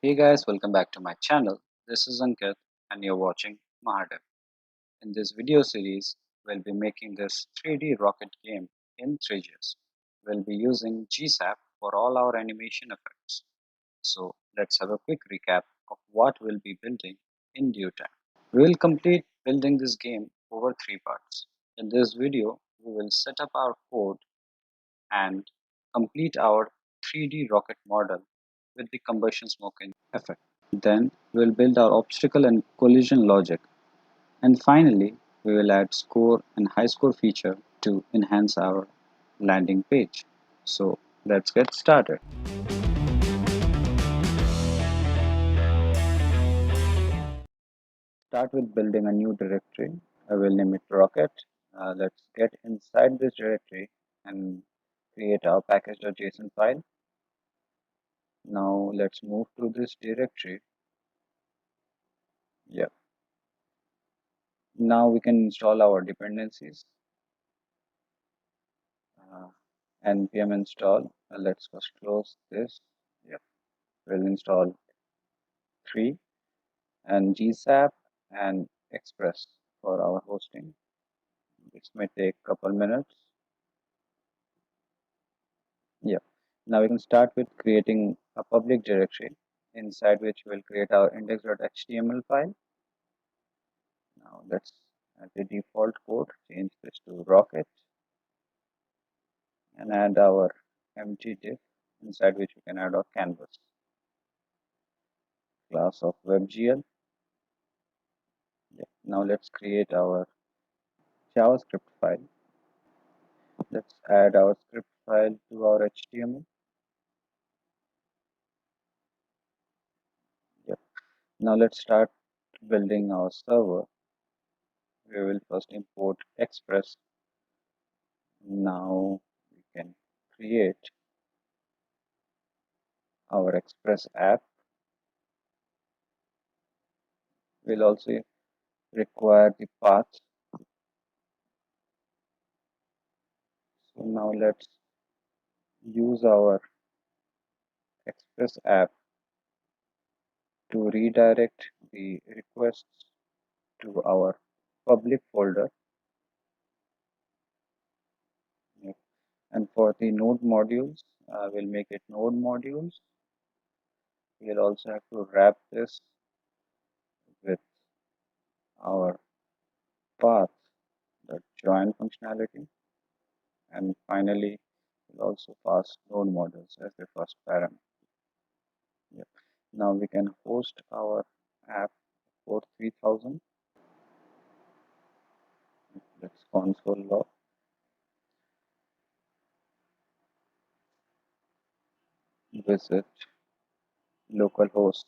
Hey guys, welcome back to my channel. This is Ankit and you're watching Mahadev. In this video series, we'll be making this 3D rocket game in 3GS. We'll be using GSAP for all our animation effects. So let's have a quick recap of what we'll be building in due time. We'll complete building this game over 3 parts. In this video, we will set up our code and complete our 3D rocket model with the combustion smoke effect. Then we'll build our obstacle and collision logic. And finally, we will add score and high score feature to enhance our landing page. So let's get started. Start with building a new directory. I will name it rocket. Let's get inside this directory and create our package.json file. Now let's move to this directory. Yeah. Now we can install our dependencies. Npm install. Let's first close this. Yep. We'll install 3 and GSAP and Express for our hosting. This may take a couple minutes. Yep. Now we can start with creating a public directory inside which we'll create our index.html file. Now let's add the default code, change this to rocket and add our empty div inside which we can add our canvas class of WebGL. Yep. Now let's create our JavaScript file. Let's add our script file to our HTML. Yep. Now let's start building our server. We will first import Express. Now we can create our Express app. We'll also require the path. So now let's use our Express app to redirect the requests to our public folder. Yep. And for the node modules, we'll make it node modules. We'll also have to wrap this with our path, the join functionality, and finally we'll also pass node models as the first parameter. Yep. Now we can host our app port 3000. Let's console log. Visit localhost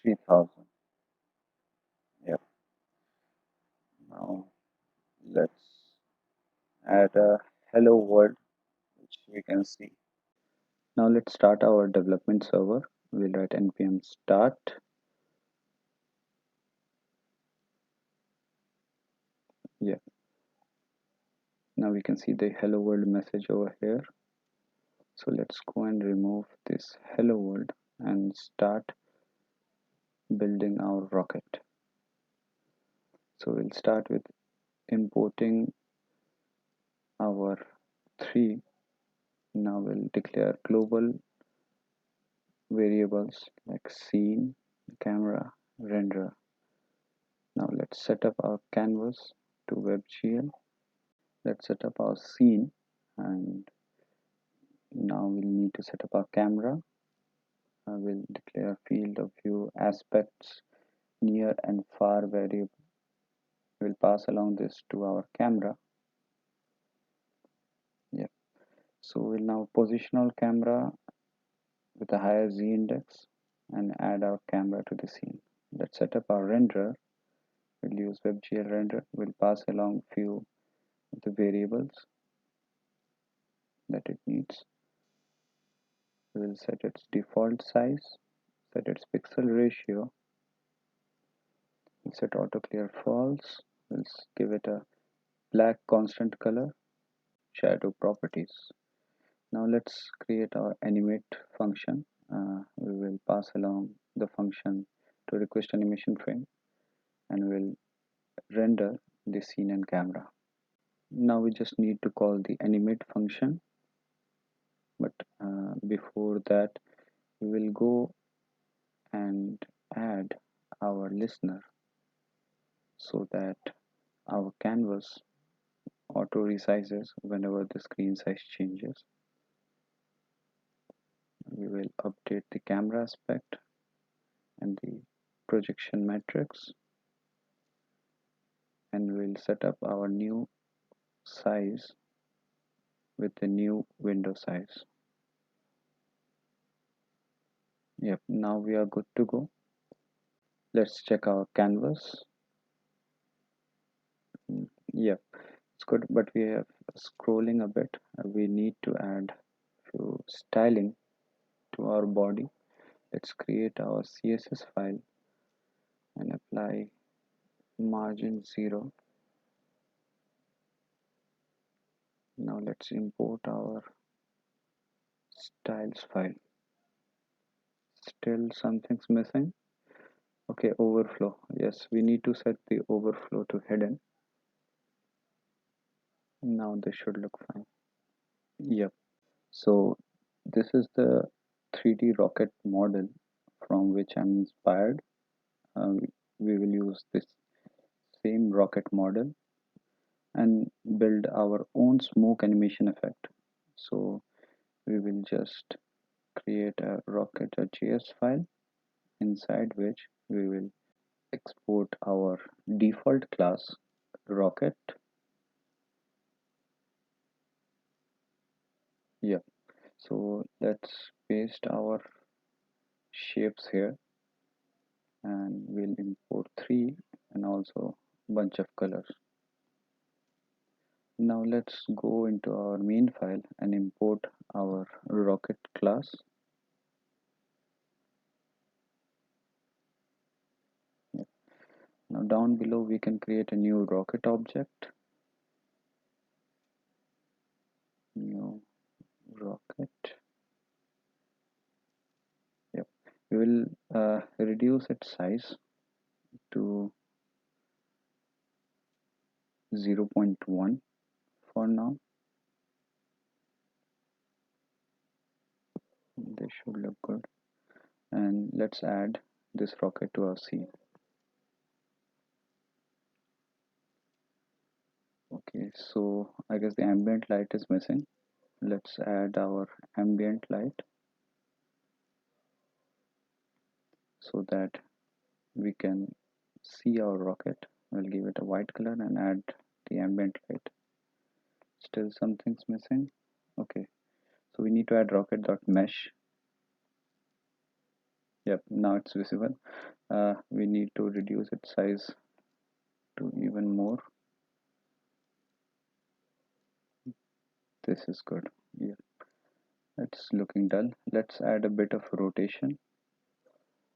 3000. Yep. Now let's add a hello world which we can see. Now let's start our development server. We'll write npm start. Yeah. Now we can see the hello world message over here. So let's go and remove this hello world and start building our rocket. So we'll start with importing our 3. Now we'll declare global variables like scene, camera, renderer. Now let's set up our canvas to WebGL. Let's set up our scene, and now we'll need to set up our camera. I will declare field of view aspects near and far variable. We'll pass along this to our camera. Yeah. So we'll now position our camera with a higher z index and add our camera to the scene. Let's set up our renderer. We'll use WebGL render. We'll pass along few of the variables that it needs. We'll set its default size, set its pixel ratio. We'll set auto clear false. We'll give it a black constant color. Shadow properties. Now let's create our animate function. We will pass along the function to request animation frame and will render the scene and camera. Now we just need to call the animate function, but before that we will go and add our listener so that our canvas auto resizes whenever the screen size changes. We will update the camera aspect and the projection matrix, and we'll set up our new size with the new window size. Yep, now we are good to go. Let's check our canvas. Yep, it's good, but we have scrolling a bit. We need to add few styling to our body. Let's create our CSS file and apply margin 0. Now let's import our styles file. Still something's missing. Okay, overflow. Yes, we need to set the overflow to hidden. Now this should look fine. Yep. So this is the 3D rocket model from which I'm inspired. We will use this same rocket model and build our own smoke animation effect. So we will just create a rocket.js file inside which we will export our default class rocket. Yeah, so let's paste our shapes here and we'll import 3 and also bunch of colors. Now let's go into our main file and import our rocket class. Yeah. Now down below we can create a new rocket object. New rocket. Yep. We will reduce its size to 0.1 for now. This should look good. And let's add this rocket to our scene. Okay, so I guess the ambient light is missing. Let's add our ambient light so that we can see our rocket. We'll give it a white color and add the ambient light. Still something's missing. Okay, so we need to add rocket.mesh. Yep, now it's visible. We need to reduce its size to even more. This is good. Yeah, it's looking dull. Let's add a bit of rotation.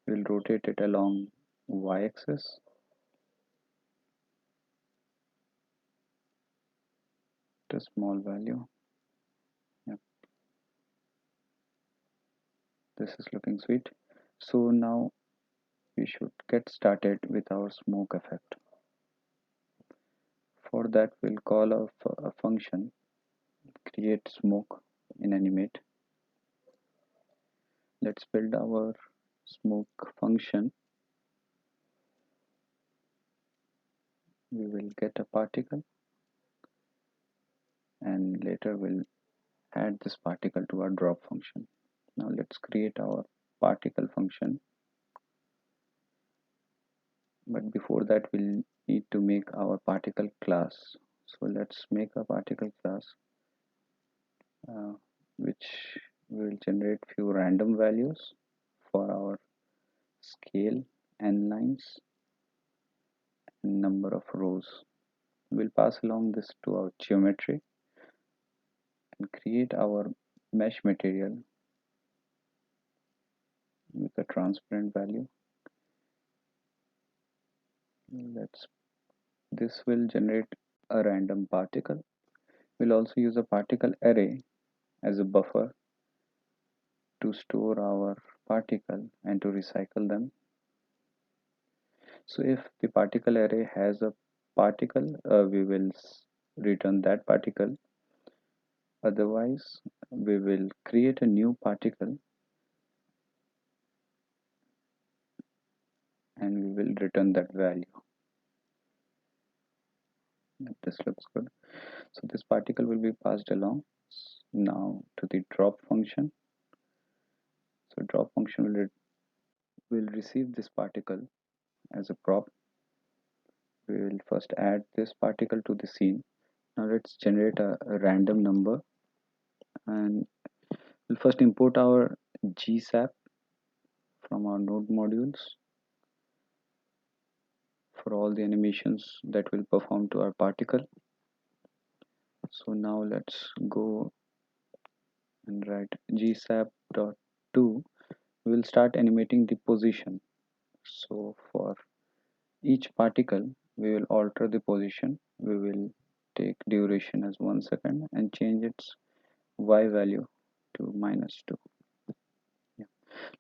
We'll rotate it along y-axis. A small value. Yep, this is looking sweet. So now we should get started with our smoke effect. For that we'll call a function create smoke in animate. Let's build our smoke function. We will get a particle and later we'll add this particle to our drop function. Now let's create our particle function, but before that we'll need to make our particle class. So let's make a particle class which will generate few random values for our scale and lines and number of rows. We'll pass along this to our geometry and create our mesh material with a transparent value. Let's This will generate a random particle. We'll also use a particle array as a buffer to store our particle and to recycle them. So if the particle array has a particle, we will return that particle. Otherwise, we will create a new particle and we will return that value. This looks good. So this particle will be passed along now to the drop function. So drop function will receive this particle as a prop. We will first add this particle to the scene. Now let's generate a random number, and we'll first import our GSAP from our node modules for all the animations that will perform to our particle. So now let's go and write gsap.to. We will start animating the position. So for each particle, we will alter the position. We will take duration as 1 second and change its y value to -2. Yeah.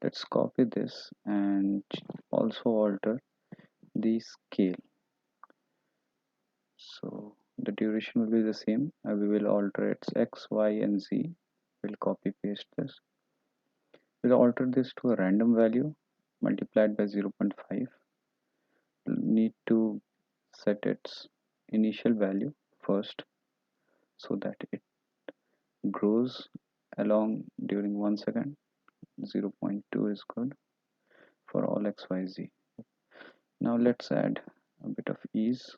Let's copy this and also alter the scale. So the duration will be the same. We will alter its x, y, and z. We'll copy paste this. We'll alter this to a random value multiplied by 0.5. We'll need to set its initial value first so that it grows along during 1 second. 0.2 is good for all xyz. Now let's add a bit of ease,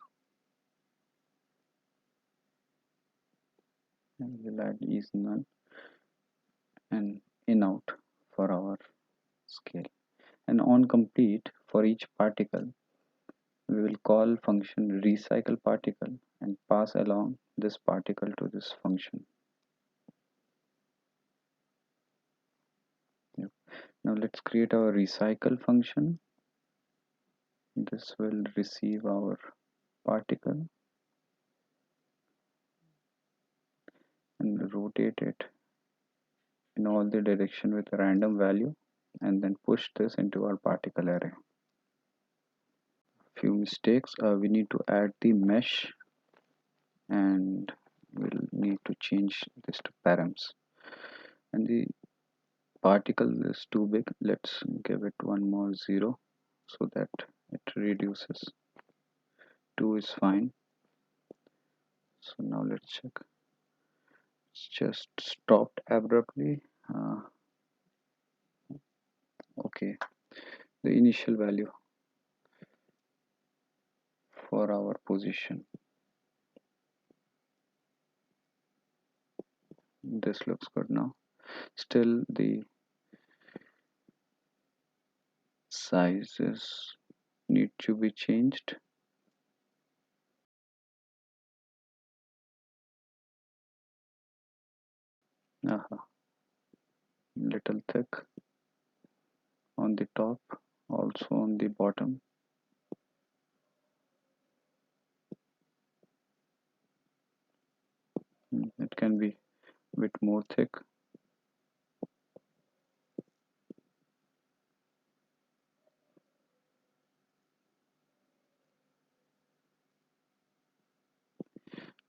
and we'll add ease none and in out for our scale. And on complete, for each particle we will call function recycle particle and pass along this particle to this function. Yep. Now let's create our recycle function. This will receive our particle and rotate it in all the direction with a random value, and then push this into our particle array. Few mistakes. We need to add the mesh, and we'll need to change this to params. And the particle is too big. Let's give it one more 0 so that it reduces. 2 is fine. So now let's check. It's just stopped abruptly. Okay, the initial value for our position. This looks good now. Still the sizes need to be changed. Little thick on the top, also on the bottom. It can be a bit more thick.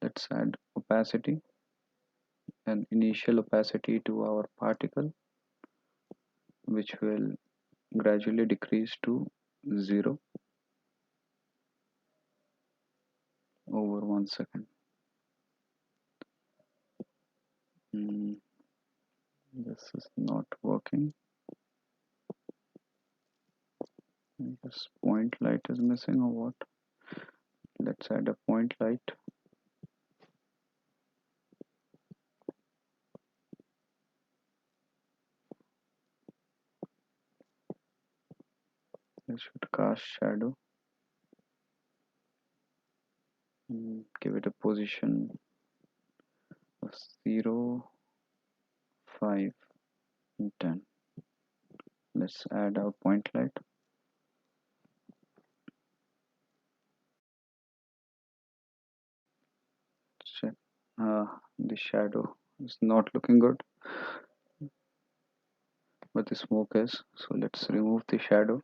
Let's add opacity and initial opacity to our particle, which will gradually decrease to 0 over 1 second. This is not working. This point light is missing, or what? Let's add a point light. This should cast shadow. Give it a position of 0, 5, and 10. Let's add our point light. Check. The shadow is not looking good. where the smoke is. So let's remove the shadow.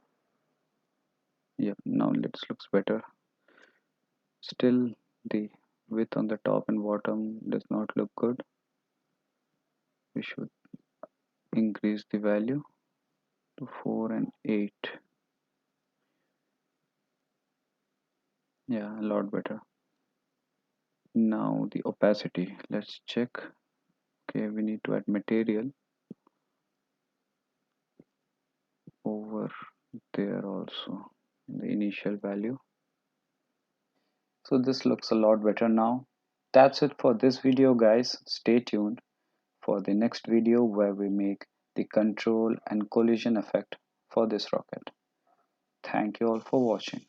Yep, now it looks better. Still, the width on the top and bottom does not look good. We should increase the value to 4 and 8. Yeah, a lot better. Now the opacity. Let's check. Okay, we need to add material over there also. The initial value. So this looks a lot better now. That's it for this video, guys. Stay tuned for the next video where we make the control and collision effect for this rocket. Thank you all for watching.